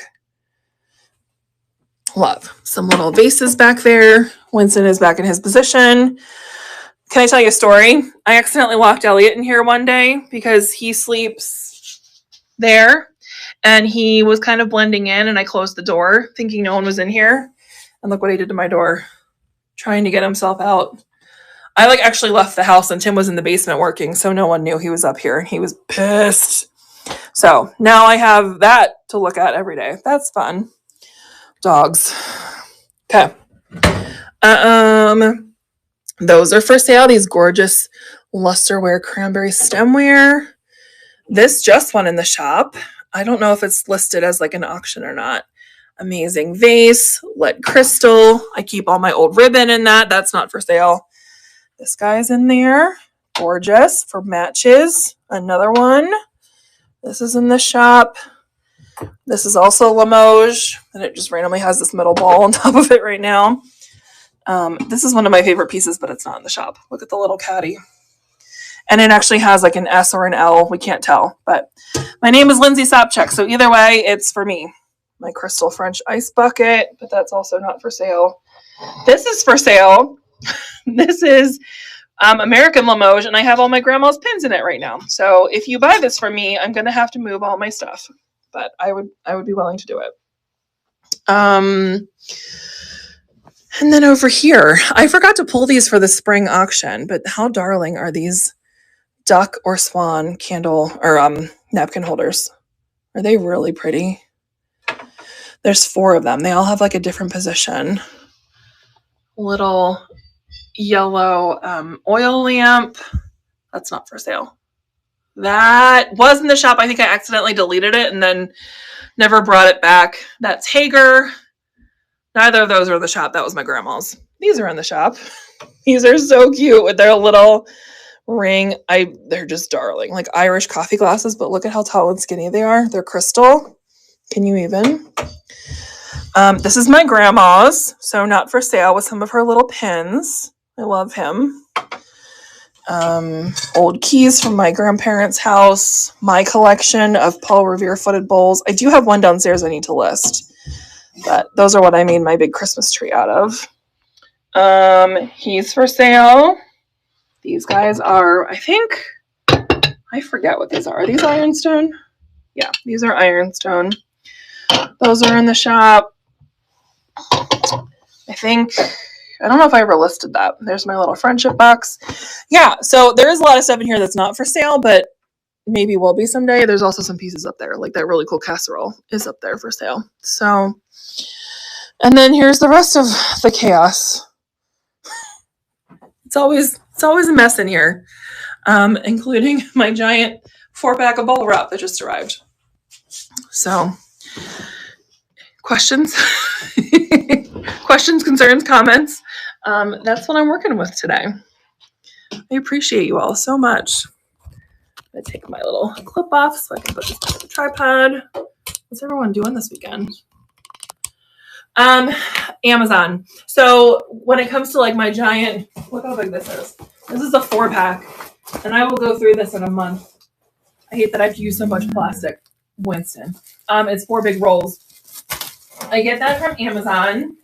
Love. Some little vases back there. Winston is back in his position. Can I tell you a story? I accidentally locked Elliot in here one day because he sleeps there. And he was kind of blending in, and I closed the door thinking no one was in here. And look what he did to my door, trying to get himself out. I like actually left the house, and Tim was in the basement working, so no one knew he was up here. He was pissed. So now I have that to look at every day. That's fun. Dogs. Okay. Those are for sale. These gorgeous lusterware cranberry stemware. This just went in the shop. I don't know if it's listed as like an auction or not. Amazing vase, lead crystal. I keep all my old ribbon in that. That's not for sale. This guy's in there. Gorgeous for matches. Another one. This is in the shop. This is also Limoges, and it just randomly has this metal ball on top of it right now. This is one of my favorite pieces, but it's not in the shop. Look at the little caddy. And it actually has like an S or an L. We can't tell. But my name is Lindsay Sopchak, so either way, it's for me. My crystal French ice bucket, but that's also not for sale. This is for sale. This is American Limoges, and I have all my grandma's pins in it right now. So if you buy this from me, I'm going to have to move all my stuff. But I would be willing to do it. And then over here, I forgot to pull these for the spring auction, but how darling are these duck or swan candle or napkin holders? Are they really pretty? There's 4 of them. They all have like a different position. Little yellow oil lamp. That's not for sale. That was in the shop. I think I accidentally deleted it and then never brought it back. That's Hager. Neither of those are in the shop. That was my grandma's. These are in the shop. These are so cute with their little ring. They're just darling. Like Irish coffee glasses, but look at how tall and skinny they are. They're crystal. Can you even? This is my grandma's, so not for sale, with some of her little pins. I love him. Old keys from my grandparents' house. My collection of Paul Revere footed bowls. I do have one downstairs I need to list, but those are what I made my big Christmas tree out of. He's for sale. These guys are, I forget what these are. Are these ironstone? Yeah, these are ironstone. Those are in the shop. I don't know if I ever listed that. There's my little friendship box. Yeah, so there is a lot of stuff in here that's not for sale, but maybe will be someday. There's also some pieces up there, like that really cool casserole is up there for sale. So, and then here's the rest of the chaos. It's always a mess in here, including my giant 4-pack of bubble wrap that just arrived. So, questions? Questions, concerns, comments? That's what I'm working with today. I appreciate you all so much. I'm going to take my little clip off so I can put this on the tripod. What's everyone doing this weekend? Amazon. So when it comes to like my giant, look how big this is. This is a 4-pack, and I will go through this in a month. I hate that I have to use so much plastic. Winston. It's 4 big rolls. I get that from Amazon.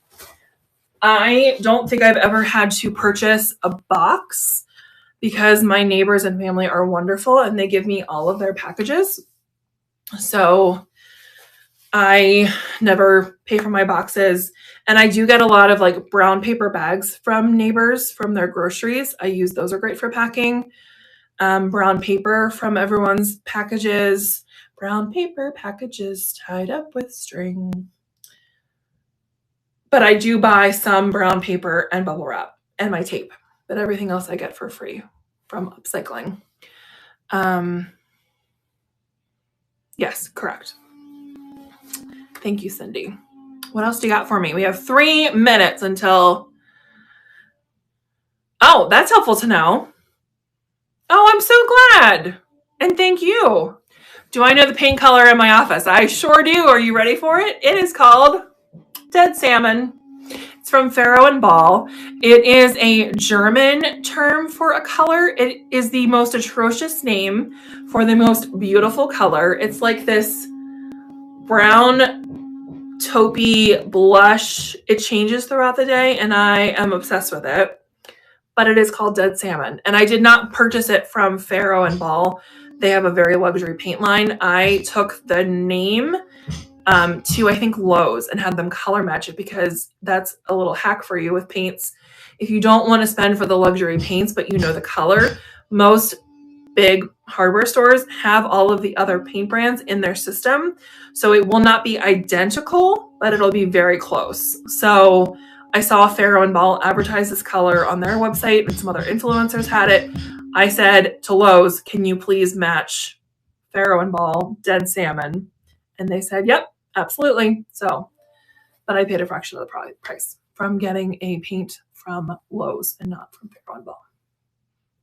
I don't think I've ever had to purchase a box because my neighbors and family are wonderful and they give me all of their packages. So I never pay for my boxes. And I do get a lot of like brown paper bags from neighbors from their groceries. I use those, are great for packing. Brown paper from everyone's packages. Brown paper packages tied up with string. But I do buy some brown paper and bubble wrap and my tape. But everything else I get for free from upcycling. Yes, correct. Thank you, Cindy. What else do you got for me? We have 3 minutes until... Oh, that's helpful to know. Oh, I'm so glad. And thank you. Do I know the paint color in my office? I sure do. Are you ready for it? It is called Dead Salmon. It's from Farrow and Ball. It is a German term for a color. It is the most atrocious name for the most beautiful color. It's like this brown taupey blush. It changes throughout the day, and I am obsessed with it. But it is called Dead Salmon. And I did not purchase it from Farrow and Ball. They have a very luxury paint line. I took the name to, I think, Lowe's and had them color match it, because that's a little hack for you with paints. If you don't want to spend for the luxury paints, but you know the color, most big hardware stores have all of the other paint brands in their system. So it will not be identical, but it'll be very close. So I saw Farrow and Ball advertise this color on their website, and some other influencers had it. I said to Lowe's, can you please match Farrow and Ball Dead Salmon? And they said, yep, absolutely. So, but I paid a fraction of the price from getting a paint from Lowe's and not from Farrow and Ball.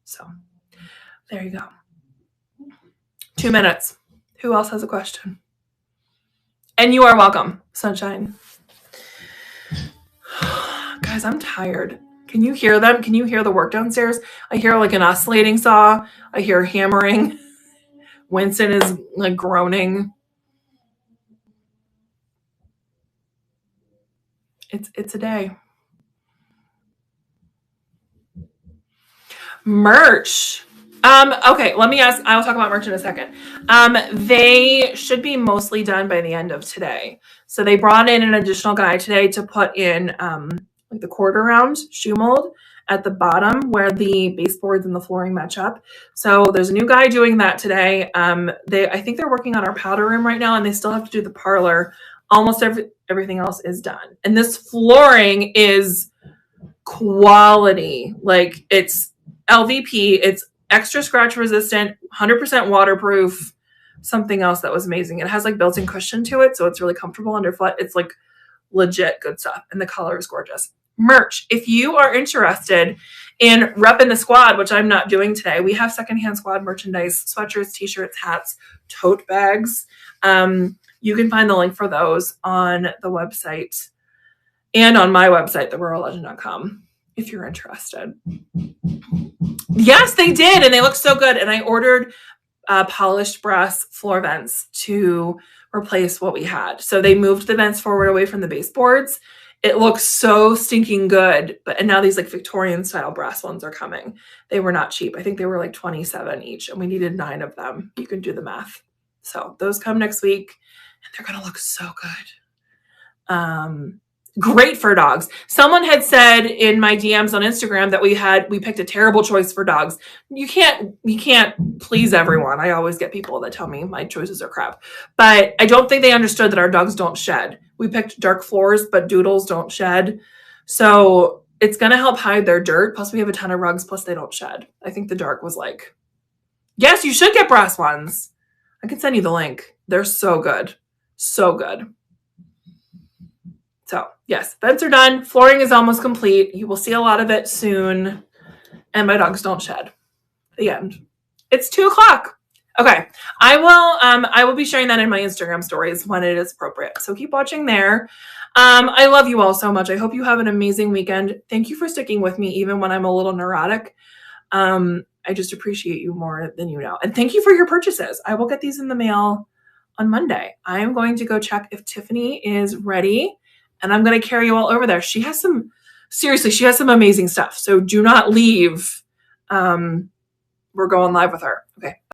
So there you go. 2 minutes. Who else has a question? And you are welcome, Sunshine. Guys, I'm tired. Can you hear them? Can you hear the work downstairs? I hear like an oscillating saw. I hear hammering. Winston is like groaning. It's a day. Merch. Okay, let me ask. I'll talk about merch in a second. They should be mostly done by the end of today. So they brought in an additional guy today to put in like the quarter round shoe mold at the bottom where the baseboards and the flooring match up. So there's a new guy doing that today. I think they're working on our powder room right now, and they still have to do the parlor. Almost everything else is done. And this flooring is quality. Like, it's LVP, it's extra scratch resistant, 100% waterproof, something else that was amazing. It has like built-in cushion to it, so it's really comfortable underfoot. It's like legit good stuff, and the color is gorgeous. Merch. If you are interested in repping the squad, which I'm not doing today, we have secondhand squad merchandise, sweatshirts, t-shirts, hats, tote bags. You can find the link for those on the website and on my website, therurallegend.com, if you're interested. Yes, they did, and they look so good. And I ordered polished brass floor vents to replace what we had. So they moved the vents forward away from the baseboards. It looks so stinking good. And now these like Victorian style brass ones are coming. They were not cheap. I think they were like $27 each, and we needed 9 of them. You can do the math. So those come next week, and they're gonna look so good. Great for dogs. Someone had said in my DMs on Instagram that we picked a terrible choice for dogs. You can't please everyone. I always get people that tell me my choices are crap, but I don't think they understood that our dogs don't shed. We picked dark floors, but doodles don't shed. So it's going to help hide their dirt. Plus we have a ton of rugs. Plus they don't shed. I think the dark was like, yes, you should get brass ones. I can send you the link. They're so good. So good. So yes, vents are done. Flooring is almost complete. You will see a lot of it soon. And my dogs don't shed. The end. It's 2:00. Okay. I will be sharing that in my Instagram stories when it is appropriate. So keep watching there. I love you all so much. I hope you have an amazing weekend. Thank you for sticking with me even when I'm a little neurotic. I just appreciate you more than you know. And thank you for your purchases. I will get these in the mail on Monday. I am going to go check if Tiffany is ready. And I'm going to carry you all over there. She has some amazing stuff. So do not leave. We're going live with her. Okay.